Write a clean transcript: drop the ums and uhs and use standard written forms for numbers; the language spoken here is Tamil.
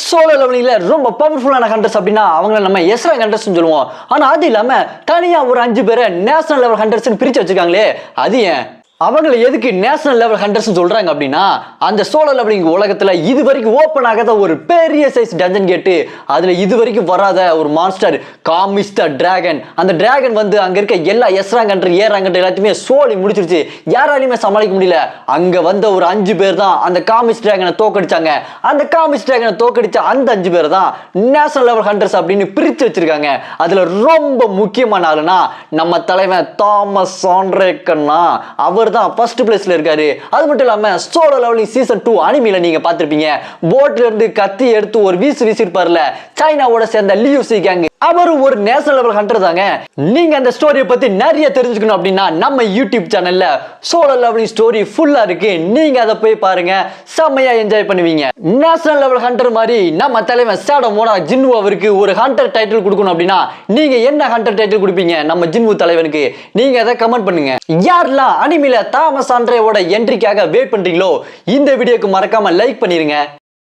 சோலோ லெவலிங்ல ரொம்ப பவர்ஃபுல்லான ஹண்டர்ஸ் அப்படின்னா அவங்கள நம்ம எஸ்ரா ஹண்டர்ஸ் சொல்லுவோம். ஆனா அது இல்லாம தனியா ஒரு 5 பேரை நேஷனல் லெவல் ஹண்டர்ஸ் பிரிச்சு வச்சிருக்காங்களே, அது ஏன்? அவங்களை எதுக்கு நேஷனல் லெவல் ஹண்டர்ஸ் சொல்றாங்க அப்படின்னா, அந்த சோலோ லெவலிங் உலகத்துல இது வரைக்கும் ஓப்பன் ஆகாத ஒரு பெரிய சைஸ் டஞ்சன் கேட்டு, அதுல இது வரைக்கும் வராத ஒரு மான்ஸ்டர் காமிஸ்டர் டிராகன். அந்த டிராகன் வந்து அங்க இருக்க எல்லா S rank hunter A rank hunter எல்லாத்தையுமே சோலி முடிச்சிருச்சு. யாராலையுமே சமாளிக்க முடியல. அங்க வந்த ஒரு 5 பேர் தான் அந்த காமிஸ்ட் டிராகனை தோக்கடிச்சாங்க. அந்த காமிஸ்ட் டிராகனை தோக்கடிச்ச அந்த 5 பேர் தான் நேஷனல் லெவல் ஹண்டர்ஸ் அப்படின்னு பிரிச்சு வச்சிருக்காங்க. அதுல ரொம்ப முக்கியமான ஆளுனா நம்ம தலைவன் தாமஸ் சாண்ட்ரேக்கன்னா. அவர் தான் ஃபர்ஸ்ட் பிளேஸ்ல இருக்காரு. அது மட்டும் இல்லாம சோலோ லெவலிங் சீசன் 2 அனிமில நீங்க பார்த்திருப்பீங்க. போட்ல இருந்து கத்தி எடுத்து ஒரு வீசிருப்பார்ல, சைனாவோட சேர்ந்த லியூ சி கேங். அவர் ஒரு நேஷனல் லெவல் ஹண்டர் தாங்க. நீங்க அந்த ஸ்டோரியை பத்தி நிறைய தெரிஞ்சுக்கணும் அப்படின்னா நம்ம யூடியூப் சேனல்ல சோலோ லெவலிங் ஸ்டோரி ஃபுல்லா இருக்கு. நீங்க அதை போய் பாருங்க, செம்மையா என்ஜாய் பண்ணுவீங்க. நேஷனல் லெவல் ஹண்டர் மாதிரி நம்ம தலைவன் ஷேடோ மோனா ஜின்வு அவருக்கு ஒரு ஹண்டர் டைட்டில் கொடுக்கணும் அப்படின்னா நீங்க என்ன ஹண்டர் டைட்டில் கொடுப்பீங்க நம்ம ஜின்வு தலைவனுக்கு? நீங்க அதை கமெண்ட் பண்ணுங்க. யாரெல்லாம் அனிமில தாமஸ் ஆண்ட்ரேவோட என்ட்ரிக்காக வெயிட் பண்றீங்களோ இந்த வீடியோக்கு மறக்காம லைக் பண்ணிருங்க.